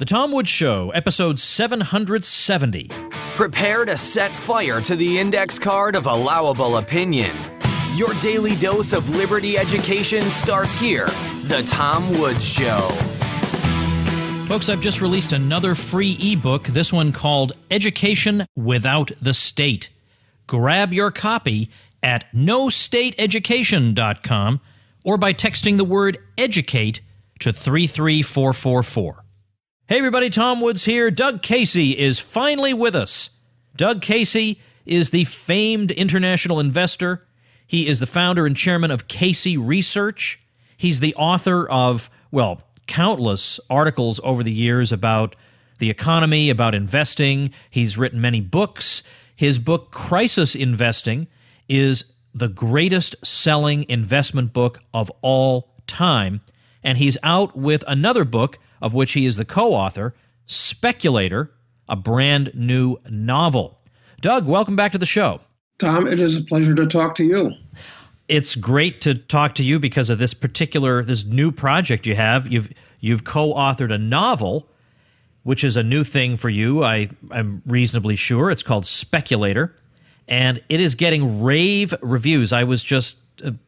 The Tom Woods Show, episode 770. Prepare to set fire to the index card of allowable opinion. Your daily dose of liberty education starts here. The Tom Woods Show. Folks, I've just released another free ebook, this one called Education Without the State. Grab your copy at nostateeducation.com or by texting the word EDUCATE to 33444. Hey everybody, Tom Woods here. Doug Casey is finally with us. Doug Casey is the famed international investor. He is the founder and chairman of Casey Research. He's the author of, well, countless articles over the years about the economy, about investing. He's written many books. His book, Crisis Investing, is the greatest selling investment book of all time. And he's out with another book, of which he is the co-author, Speculator, a brand new novel. Doug, welcome back to the show. Tom, it is a pleasure to talk to you. It's great to talk to you because of this new project you have. You've co-authored a novel, which is a new thing for you, I'm reasonably sure. It's called Speculator, and it is getting rave reviews. I was just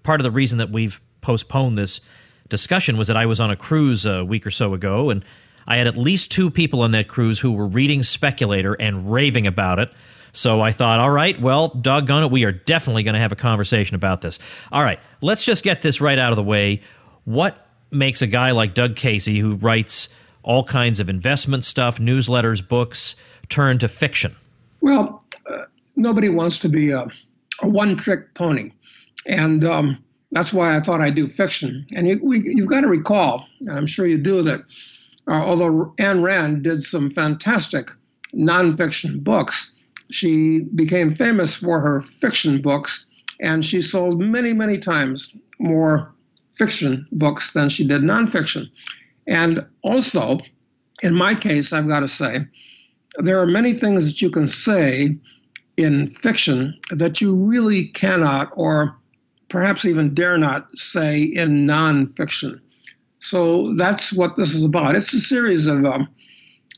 part of the reason that we've postponed this discussion was that I was on a cruise a week or so ago, and I had at least two people on that cruise who were reading Speculator and raving about it. So I thought, all right, well, doggone it, we are definitely going to have a conversation about this. All right, let's just get this right out of the way. What makes a guy like Doug Casey, who writes all kinds of investment stuff, newsletters, books, turn to fiction? Well, nobody wants to be a one-trick pony. And that's why I thought I'd do fiction. And you've got to recall, and I'm sure you do, that although Ayn Rand did some fantastic nonfiction books, she became famous for her fiction books, and she sold many, many times more fiction books than she did nonfiction. And also, in my case, I've got to say, there are many things that you can say in fiction that you really cannot or perhaps even dare not say in nonfiction. So that's what this is about. It's a series of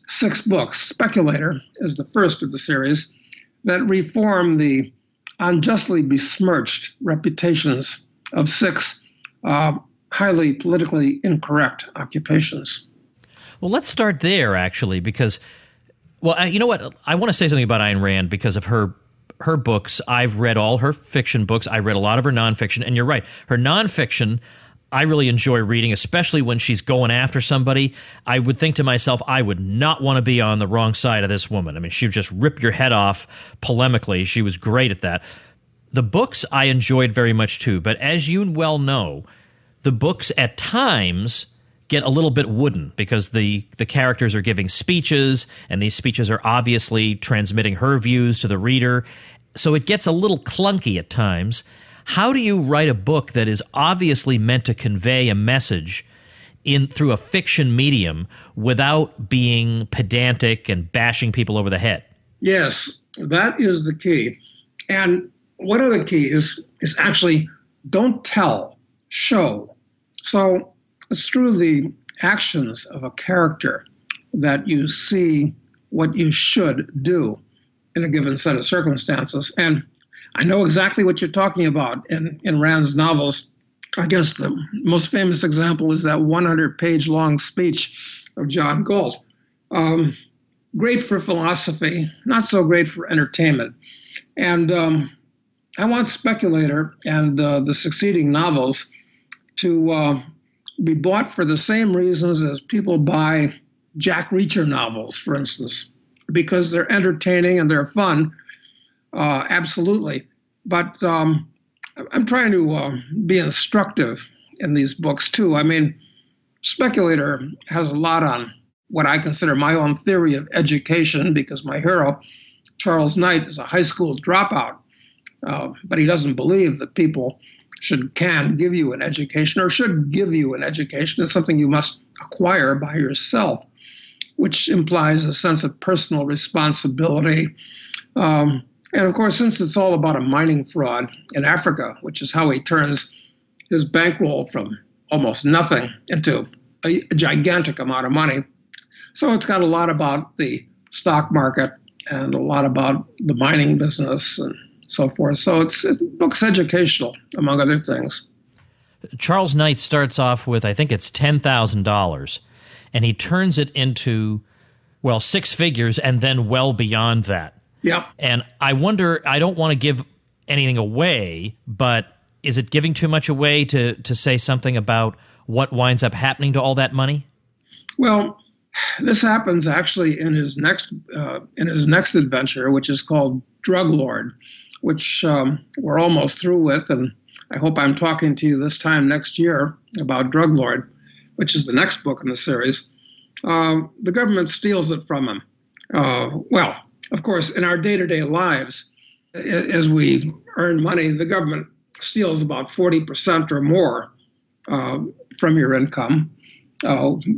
6 books. Speculator is the first of the series that reform the unjustly besmirched reputations of 6 highly politically incorrect occupations. Well, let's start there, actually, because, well, you know what? I want to say something about Ayn Rand because of her books. I've read all her fiction books. I read a lot of her nonfiction, and you're right. Her nonfiction, I really enjoy reading, especially when she's going after somebody. I would think to myself, I would not want to be on the wrong side of this woman. I mean, she would just rip your head off polemically. She was great at that. The books I enjoyed very much too, but as you well know, the books at times get a little bit wooden because the characters are giving speeches, and these speeches are obviously transmitting her views to the reader. So it gets a little clunky at times. How do you write a book that is obviously meant to convey a message through a fiction medium without being pedantic and bashing people over the head? Yes, that is the key. And one of the keys is actually don't tell, show. So it's through the actions of a character that you see what you should do in a given set of circumstances. And I know exactly what you're talking about in Rand's novels. I guess the most famous example is that 100-page long speech of John Galt. Great for philosophy, not so great for entertainment. And I want Speculator and the succeeding novels to be bought for the same reasons as people buy Jack Reacher novels, for instance, because they're entertaining and they're fun, absolutely. But I'm trying to be instructive in these books, too. I mean, Speculator has a lot on what I consider my own theory of education, because my hero, Charles Knight, is a high school dropout, but he doesn't believe that people can give you an education or should give you an education. It's something you must acquire by yourself, which implies a sense of personal responsibility. And of course, since it's all about a mining fraud in Africa, which is how he turns his bankroll from almost nothing into a gigantic amount of money, So it's got a lot about the stock market and a lot about the mining business and so forth. So the book's educational, among other things. Charles Knight starts off with, I think it's $10,000, and he turns it into, well, six figures and then well beyond that. Yeah. And I wonder, I don't want to give anything away, but is it giving too much away to say something about what winds up happening to all that money? Well, this happens actually in his next adventure, which is called Drug Lord, which we're almost through with, and I hope I'm talking to you this time next year about Drug Lord, which is the next book in the series. The government steals it from him. Well, of course, in our day-to-day lives, as we earn money, the government steals about 40% or more from your income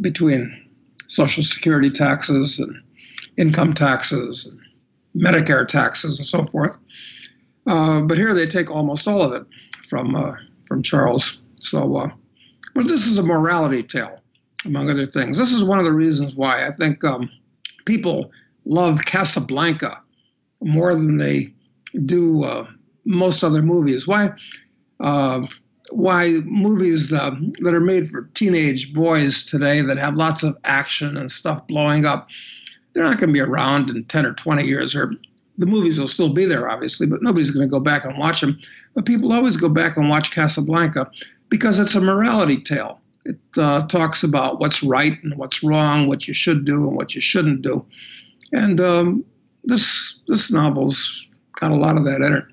between Social Security taxes and income taxes and Medicare taxes and so forth. But here they take almost all of it from Charles. So, but this is a morality tale, among other things. This is one of the reasons why I think people love Casablanca more than they do most other movies. Why movies that are made for teenage boys today that have lots of action and stuff blowing up, they're not going to be around in 10 or 20 years, or the movies will still be there, obviously, but nobody's going to go back and watch them. But people always go back and watch Casablanca because it's a morality tale. It talks about what's right and what's wrong, what you should do and what you shouldn't do. And this novel's got a lot of that in it.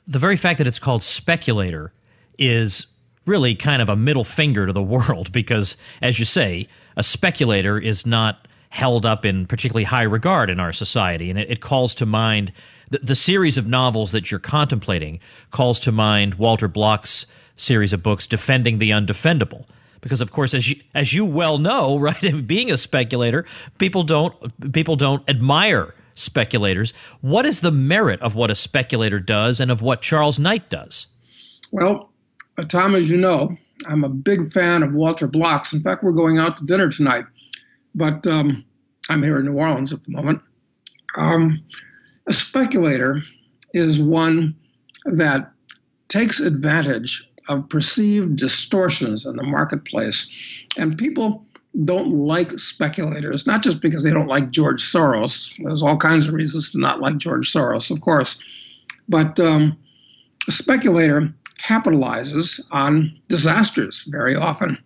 The very fact that it's called Speculator is really kind of a middle finger to the world because, as you say, a speculator is not held up in particularly high regard in our society. And it calls to mind, the series of novels that you're contemplating calls to mind Walter Block's series of books, Defending the Undefendable. Because, of course, as you well know, right, being a speculator, people don't admire speculators. What is the merit of what a speculator does and of what Charles Knight does? Well, Tom, as you know, I'm a big fan of Walter Block's. In fact, we're going out to dinner tonight. But I'm here in New Orleans at the moment. A speculator is one that takes advantage of perceived distortions in the marketplace. And people don't like speculators, not just because they don't like George Soros. There's all kinds of reasons to not like George Soros, of course. But a speculator capitalizes on disasters very often.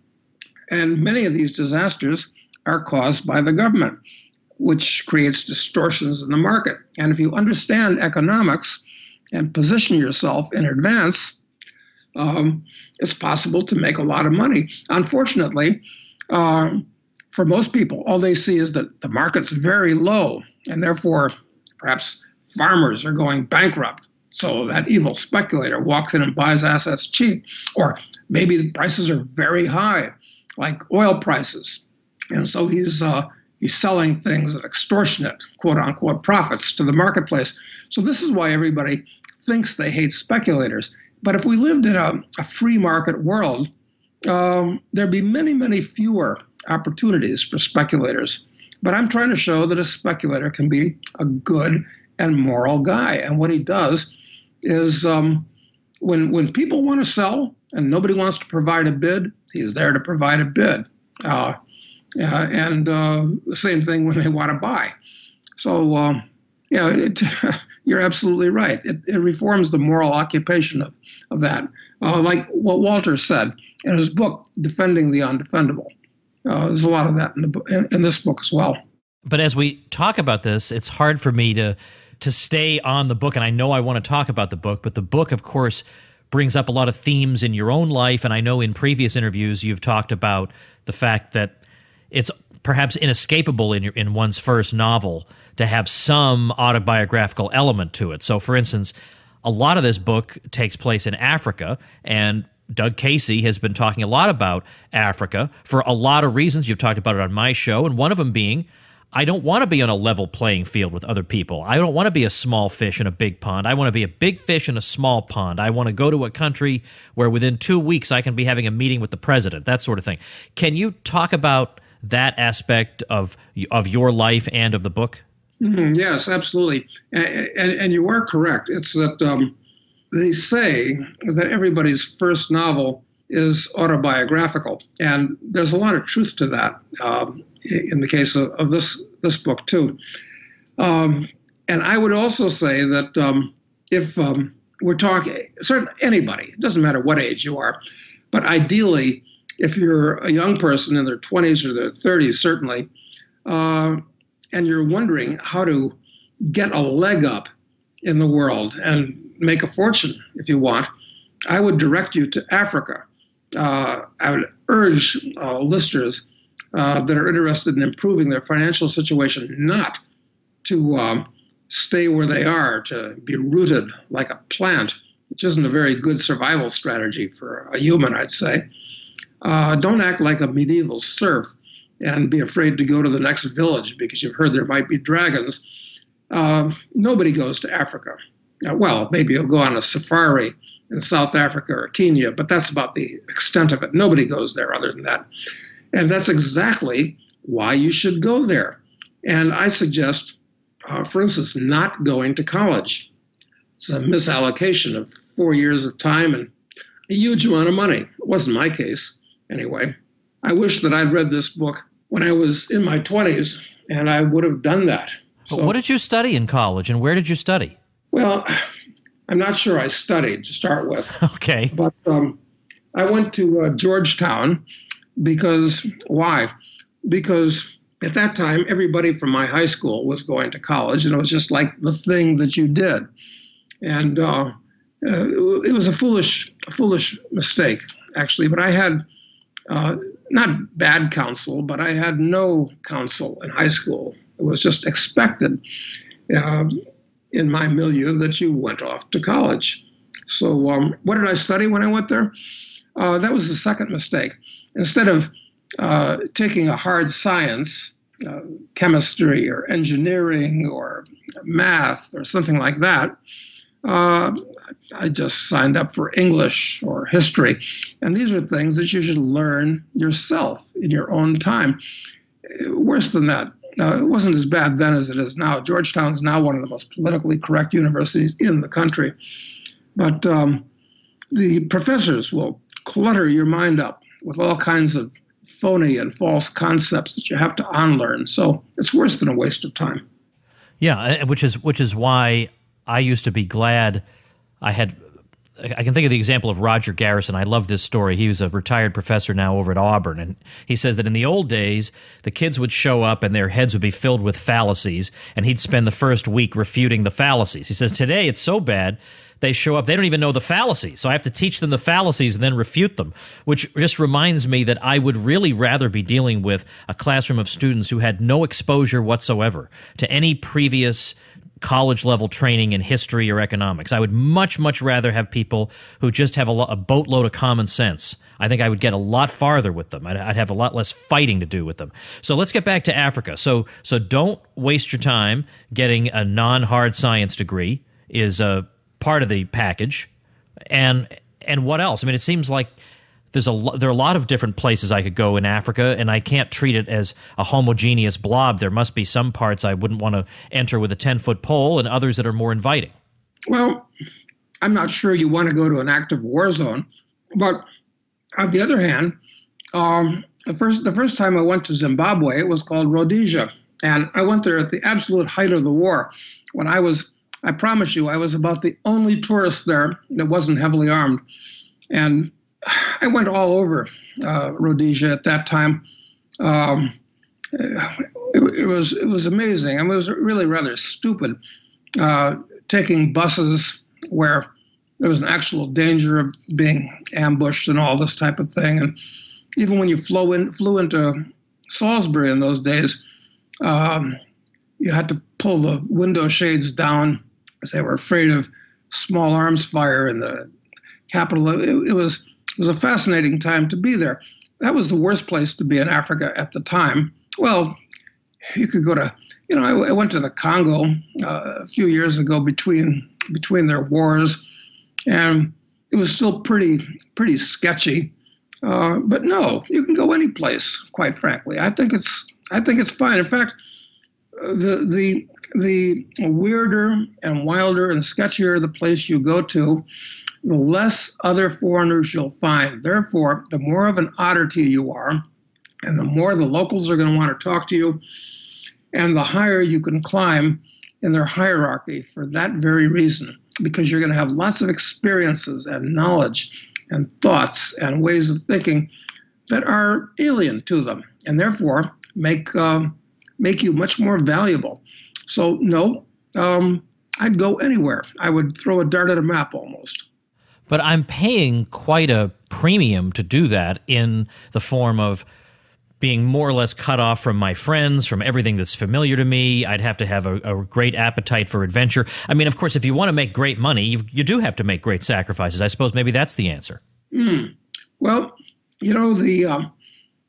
And many of these disasters are caused by the government, which creates distortions in the market. And if you understand economics and position yourself in advance, it's possible to make a lot of money. Unfortunately, for most people, all they see is that the market's very low, and therefore perhaps farmers are going bankrupt. So that evil speculator walks in and buys assets cheap. Or maybe the prices are very high, like oil prices. And so he's selling things at extortionate, quote unquote, profits to the marketplace. So this is why everybody thinks they hate speculators. But if we lived in a free market world, there'd be many, many fewer opportunities for speculators. But I'm trying to show that a speculator can be a good and moral guy. And what he does is when people want to sell and nobody wants to provide a bid, he's there to provide a bid. And the same thing when they want to buy. So, you're absolutely right. It reforms the moral occupation of that. Like what Walter said in his book, Defending the Undefendable. There's a lot of that in this book as well. But as we talk about this, it's hard for me to stay on the book. And I know I want to talk about the book, but the book, of course, brings up a lot of themes in your own life. And I know in previous interviews you've talked about the fact that it's perhaps inescapable in one's first novel to have some autobiographical element to it. So, for instance, a lot of this book takes place in Africa, and Doug Casey has been talking a lot about Africa for a lot of reasons. You've talked about it on my show, and one of them being, I don't want to be on a level playing field with other people. I don't want to be a small fish in a big pond. I want to be a big fish in a small pond. I want to go to a country where within 2 weeks I can be having a meeting with the president, that sort of thing. Can you talk about that aspect of your life and of the book? Yes, absolutely. And you are correct. It's that they say that everybody's first novel is autobiographical. And there's a lot of truth to that in the case of this book, too. And I would also say that if we're talking, certainly anybody, it doesn't matter what age you are, but ideally, if you're a young person in their 20s or their 30s, certainly, and you're wondering how to get a leg up in the world and make a fortune, if you want, I would direct you to Africa. I would urge listeners that are interested in improving their financial situation not to stay where they are, to be rooted like a plant, which isn't a very good survival strategy for a human, I'd say. Don't act like a medieval serf and be afraid to go to the next village because you've heard there might be dragons. Nobody goes to Africa. Well, maybe you'll go on a safari in South Africa or Kenya, but that's about the extent of it. Nobody goes there other than that. And that's exactly why you should go there. And I suggest, for instance, not going to college. It's a misallocation of 4 years of time and a huge amount of money. It wasn't my case, anyway. I wish that I'd read this book when I was in my 20s, and I would have done that. So, what did you study in college, and where did you study? Well, I'm not sure I studied to start with. Okay. But I went to Georgetown because, why? Because at that time, everybody from my high school was going to college, and it was just like the thing that you did. And it was a foolish mistake, actually. But I had not bad counsel, but I had no counsel in high school. It was just expected in my milieu that you went off to college. So what did I study when I went there? That was the second mistake. Instead of taking a hard science, chemistry or engineering or math or something like that, I just signed up for English or history. And these are things that you should learn yourself in your own time. Worse than that, it wasn't as bad then as it is now. Georgetown's now one of the most politically correct universities in the country. But the professors will clutter your mind up with all kinds of phony and false concepts that you have to unlearn. So it's worse than a waste of time. Yeah, which is why I used to be glad I can think of the example of Roger Garrison. I love this story. He was a retired professor now over at Auburn, and he says that in the old days, the kids would show up and their heads would be filled with fallacies, and he'd spend the first week refuting the fallacies. He says, today it's so bad, they show up, they don't even know the fallacies, so I have to teach them the fallacies and then refute them, which just reminds me that I would really rather be dealing with a classroom of students who had no exposure whatsoever to any previous college-level training in history or economics. I would much, much rather have people who just have a boatload of common sense. I think I would get a lot farther with them. I'd have a lot less fighting to do with them. So let's get back to Africa. So don't waste your time getting a non-hard science degree is a part of the package. And what else? I mean, it seems like there are a lot of different places I could go in Africa, and I can't treat it as a homogeneous blob. There must be some parts I wouldn't want to enter with a 10-foot pole and others that are more inviting. Well, I'm not sure you want to go to an active war zone. But on the other hand, the first time I went to Zimbabwe, it was called Rhodesia. And I went there at the absolute height of the war when I promise you, I was about the only tourist there that wasn't heavily armed. And I went all over Rhodesia at that time. It was amazing. I mean, it was really rather stupid taking buses where there was an actual danger of being ambushed and all this type of thing. And even when you flew into Salisbury in those days, you had to pull the window shades down because they were afraid of small arms fire in the capital. It was a fascinating time to be there. That was the worst place to be in Africa at the time. Well, you could go to, I went to the Congo a few years ago between their wars, and it was still pretty sketchy. But no, you can go any place. Quite frankly, I think it's fine. In fact, the weirder and wilder and sketchier the place you go to, the less other foreigners you'll find. Therefore, the more of an oddity you are, and the more the locals are going to want to talk to you, and the higher you can climb in their hierarchy for that very reason, because you're going to have lots of experiences and knowledge and thoughts and ways of thinking that are alien to them, and therefore make you much more valuable. So no, I'd go anywhere. I would throw a dart at a map almost. But I'm paying quite a premium to do that in the form of being more or less cut off from my friends, from everything that's familiar to me. I'd have to have a great appetite for adventure. I mean, of course, if you want to make great money, you do have to make great sacrifices. I suppose maybe that's the answer. Well, the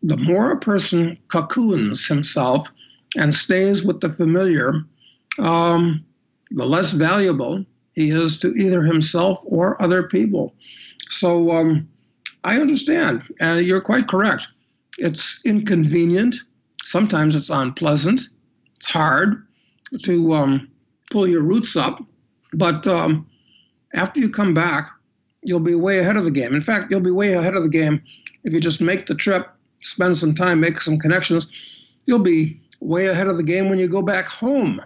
more a person cocoons himself and stays with the familiar, the less valuable he is to either himself or other people. So I understand, and you're quite correct. It's inconvenient. Sometimes it's unpleasant. It's hard to pull your roots up. But after you come back, you'll be way ahead of the game. In fact, you'll be way ahead of the game if you just make the trip, spend some time, make some connections. You'll be way ahead of the game when you go back home,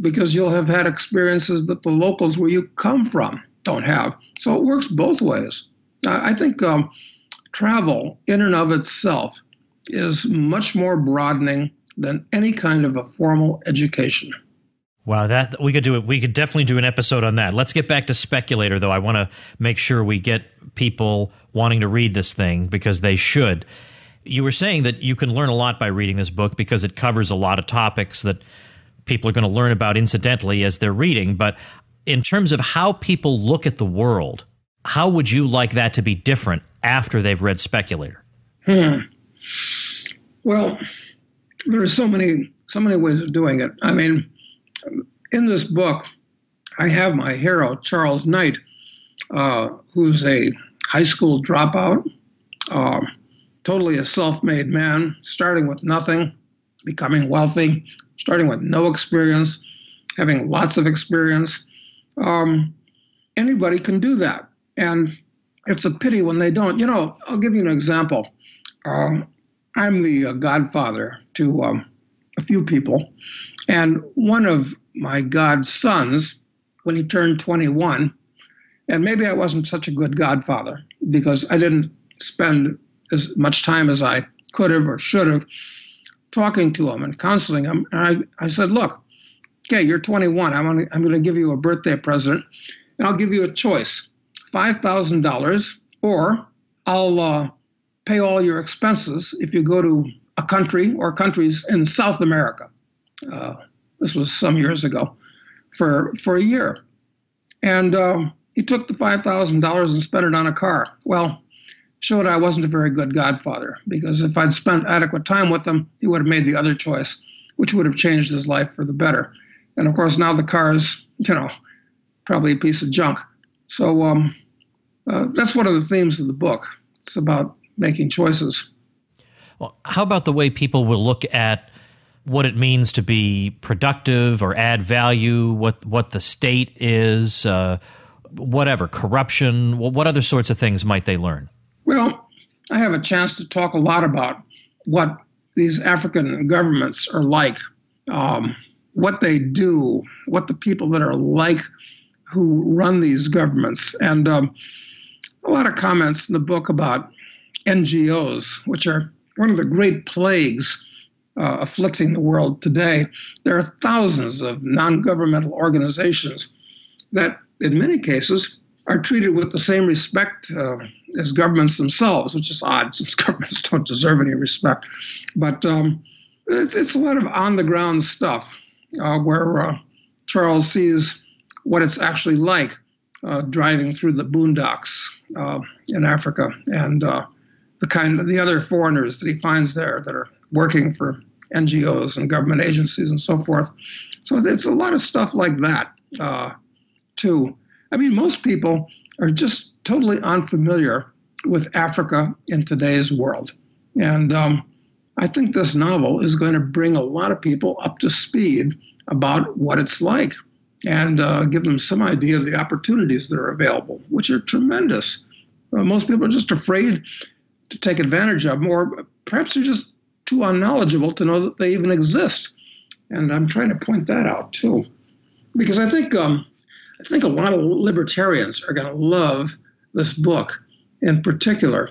because you'll have had experiences that the locals where you come from don't have. So it works both ways. I think travel in and of itself is much more broadening than any kind of a formal education. Wow, that we could do it. We could definitely do an episode on that. Let's get back to Speculator, though. I want to make sure we get people wanting to read this thing, because they should. You were saying that you can learn a lot by reading this book because it covers a lot of topics that people are going to learn about incidentally as they're reading. But in terms of how people look at the world, how would you like that to be different after they've read Speculator? Well, there are so many ways of doing it. I mean, in this book, I have my hero, Charles Knight, who's a high school dropout, totally a self-made man, starting with nothing, becoming wealthy, starting with no experience, having lots of experience. Anybody can do that. And it's a pity when they don't. I'll give you an example. I'm the godfather to a few people. And one of my godsons, when he turned 21, and maybe I wasn't such a good godfather because I didn't spend as much time as I could have or should have talking to him and counseling him. And I said, look, okay, you're 21. I'm going to give you a birthday present, and I'll give you a choice, $5,000, or I'll pay all your expenses if you go to a country or countries in South America. This was some years ago, for a year. And he took the $5,000 and spent it on a car. Well, showed I wasn't a very good godfather, because if I'd spent adequate time with him, he would have made the other choice, which would have changed his life for the better. And of course, now the car is, probably a piece of junk. So that's one of the themes of the book. It's about making choices. Well, how about the way people will look at what it means to be productive or add value, what the state is, whatever, corruption, what other sorts of things might they learn? Well, I have a chance to talk a lot about what these African governments are like, what they do, what the people that are like who run these governments, and a lot of comments in the book about NGOs, which are one of the great plagues afflicting the world today. There are thousands of non-governmental organizations that, in many cases, are treated with the same respect as governments themselves, which is odd since governments don't deserve any respect. But it's a lot of on-the-ground stuff where Charles sees what it's actually like driving through the boondocks in Africa, and the other foreigners that he finds there that are working for NGOs and government agencies and so forth. So it's a lot of stuff like that, too. I mean, most people are just totally unfamiliar with Africa in today's world. And I think this novel is going to bring a lot of people up to speed about what it's like and give them some idea of the opportunities that are available, which are tremendous. Most people are just afraid to take advantage of them, or perhaps they're just too unknowledgeable to know that they even exist. And I'm trying to point that out too, because I think a lot of libertarians are going to love this book in particular,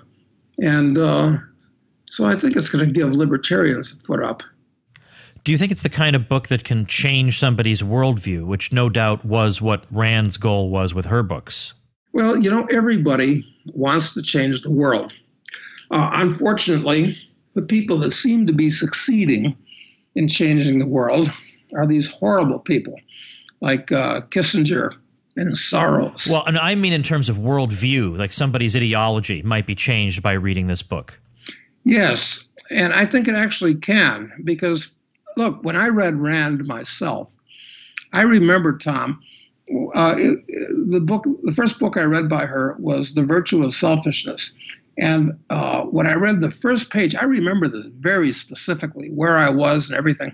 and so I think it's going to give libertarians a foot up. Do you think it's the kind of book that can change somebody's worldview, which no doubt was what Rand's goal was with her books? Well, everybody wants to change the world. Unfortunately, the people that seem to be succeeding in changing the world are these horrible people like Kissinger and Soros. Well, and I mean in terms of worldview, like somebody's ideology might be changed by reading this book. Yes, and I think it actually can, because, look, when I read Rand myself, I remember, Tom, the first book I read by her was The Virtue of Selfishness. And when I read the first page, I remember this very specifically, where I was and everything.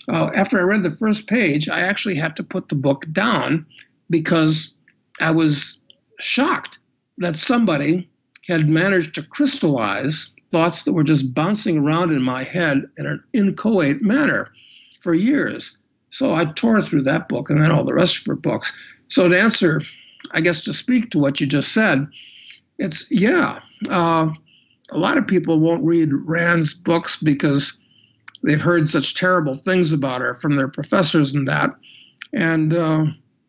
After I read the first page, I actually had to put the book down because I was shocked that somebody had managed to crystallize thoughts that were just bouncing around in my head in an inchoate manner for years. So I tore through that book and then all the rest of her books. So to answer, I guess to speak to what you just said, it's, a lot of people won't read Rand's books because they've heard such terrible things about her from their professors and that. And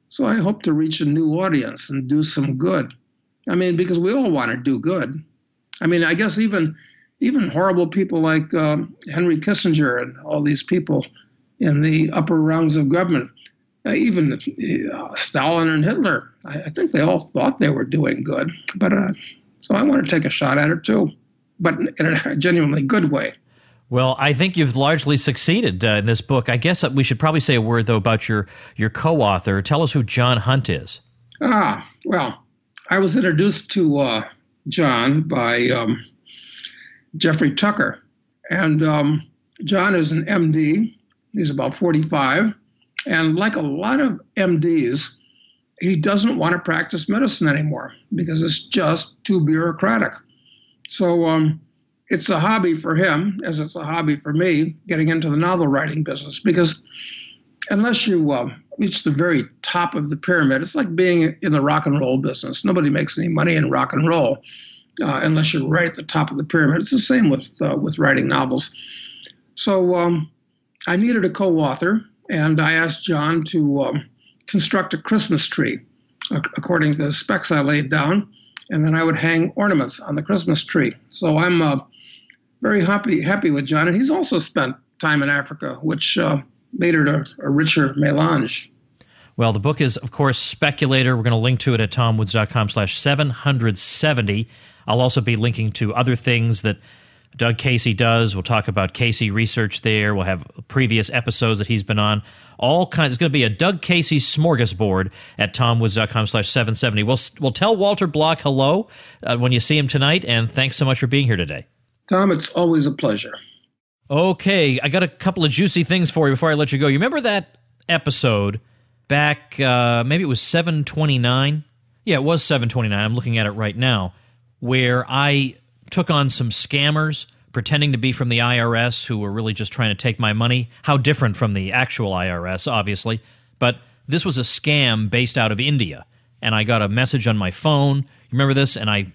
so I hope to reach a new audience and do some good. I mean, because we all want to do good. I mean, I guess even horrible people like Henry Kissinger and all these people in the upper rungs of government, even Stalin and Hitler, I think they all thought they were doing good. But so I want to take a shot at it too, but in a genuinely good way. Well, I think you've largely succeeded in this book. I guess we should probably say a word, though, about your co-author. Tell us who John Hunt is. Well, I was introduced to John by Jeffrey Tucker. And John is an MD. He's about 45. And like a lot of MDs, he doesn't want to practice medicine anymore because it's just too bureaucratic. So it's a hobby for him, as it's a hobby for me, getting into the novel writing business. Because unless you reach the very top of the pyramid, it's like being in the rock and roll business. Nobody makes any money in rock and roll unless you're right at the top of the pyramid. It's the same with writing novels. So I needed a co-author, and I asked John to construct a Christmas tree according to the specs I laid down, and then I would hang ornaments on the Christmas tree. So I'm very happy with John, and he's also spent time in Africa, which made it a richer melange. Well, the book is, of course, Speculator. We're going to link to it at tomwoods.com/770. I'll also be linking to other things that Doug Casey does. We'll talk about Casey research there. We'll have previous episodes that he's been on. All kinds. It's going to be a Doug Casey smorgasbord at tomwoods.com/770. We'll tell Walter Block hello when you see him tonight, and thanks so much for being here today. Tom, it's always a pleasure. Okay, I got a couple of juicy things for you before I let you go. You remember that episode back, maybe it was 729? Yeah, it was 729. I'm looking at it right now, where I took on some scammers pretending to be from the IRS who were really just trying to take my money. How different from the actual IRS, obviously. But this was a scam based out of India. And I got a message on my phone. You remember this? And I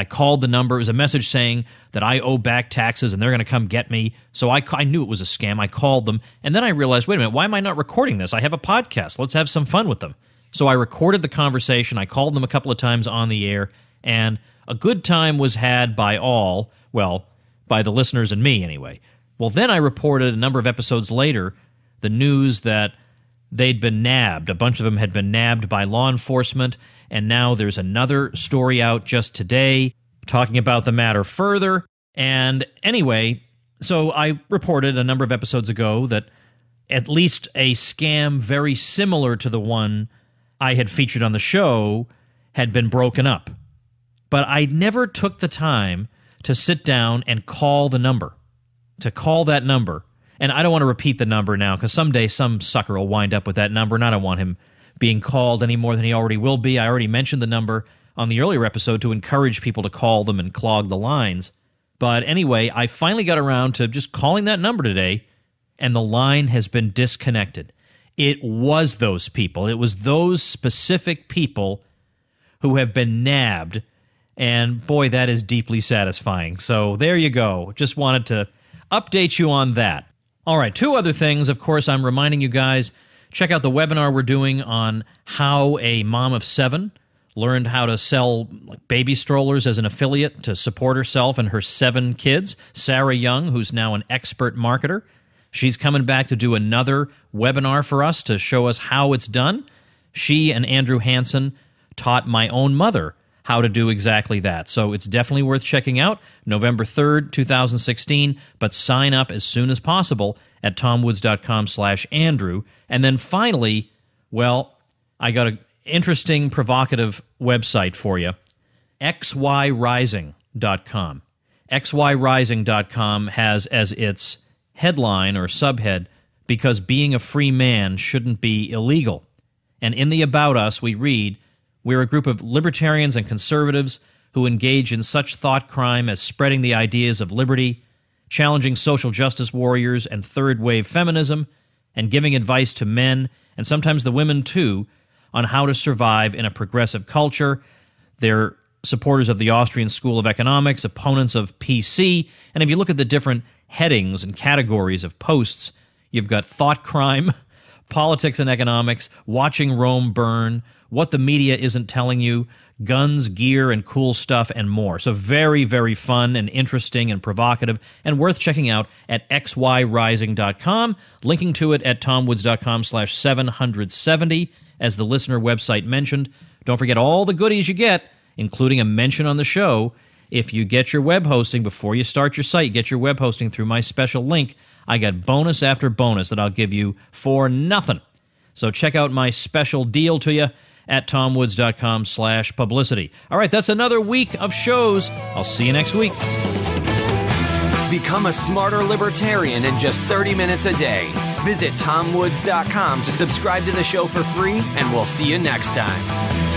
called the number. It was a message saying that I owe back taxes and they're going to come get me. So I knew it was a scam. I called them. And then I realized, wait a minute, why am I not recording this? I have a podcast. Let's have some fun with them. So I recorded the conversation. I called them a couple of times on the air. And a good time was had by all, well, by the listeners and me anyway. Well, then I reported a number of episodes later the news that they'd been nabbed. A bunch of them had been nabbed by law enforcement, and now there's another story out just today talking about the matter further. And anyway, so I reported a number of episodes ago that at least a scam very similar to the one I had featured on the show had been broken up. but I never took the time to sit down and call the number, to call that number. And I don't want to repeat the number now because someday some sucker will wind up with that number, and I don't want him being called any more than he already will be. I already mentioned the number on the earlier episode to encourage people to call them and clog the lines. But anyway, I finally got around to just calling that number today, and the line has been disconnected. It was those people. It was those specific people who have been nabbed, and boy, that is deeply satisfying. So there you go. Just wanted to update you on that. All right, two other things. Of course, I'm reminding you guys, check out the webinar we're doing on how a mom of 7 learned how to sell baby strollers as an affiliate to support herself and her 7 kids. Sarah Young, who's now an expert marketer, she's coming back to do another webinar for us to show us how it's done. She and Andrew Hansen taught my own mother how to do exactly that. So it's definitely worth checking out. November 3rd, 2016, but sign up as soon as possible at tomwoods.com/Andrew. And then finally, well, I got an interesting, provocative website for you, xyrising.com. xyrising.com has as its headline or subhead, because being a free man shouldn't be illegal. And in the About Us, we read, we're a group of libertarians and conservatives who engage in such thought crime as spreading the ideas of liberty, challenging social justice warriors and third-wave feminism, and giving advice to men, and sometimes the women too, on how to survive in a progressive culture. They're supporters of the Austrian School of Economics, opponents of PC, and if you look at the different headings and categories of posts, you've got thought crime, politics and economics, watching Rome burn, what the media isn't telling you, guns, gear, and cool stuff, and more. So very, very fun and interesting and provocative and worth checking out at xyrising.com, linking to it at tomwoods.com/770, as the listener website mentioned. Don't forget all the goodies you get, including a mention on the show. If you get your web hosting before you start your site, get your web hosting through my special link, I got bonus after bonus that I'll give you for nothing. So check out my special deal to you at tomwoods.com/publicity. All right, that's another week of shows. I'll see you next week. Become a smarter libertarian in just 30 minutes a day. Visit tomwoods.com to subscribe to the show for free, and we'll see you next time.